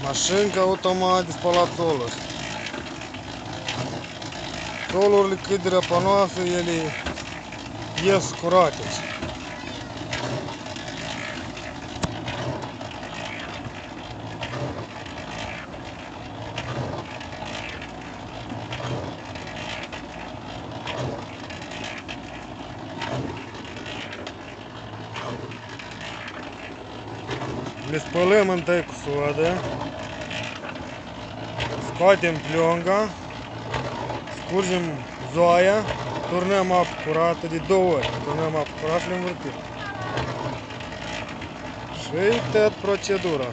Mașinca automat de spălat soluri. Solurile cât de răpănoase, ele ies curate. Le spălăm întâi cu sodă, scoatem plionga, scurgem zoaia, turnăm apă curată de 2 ori, turnăm apă curată și le învârtim. Și tot procedura.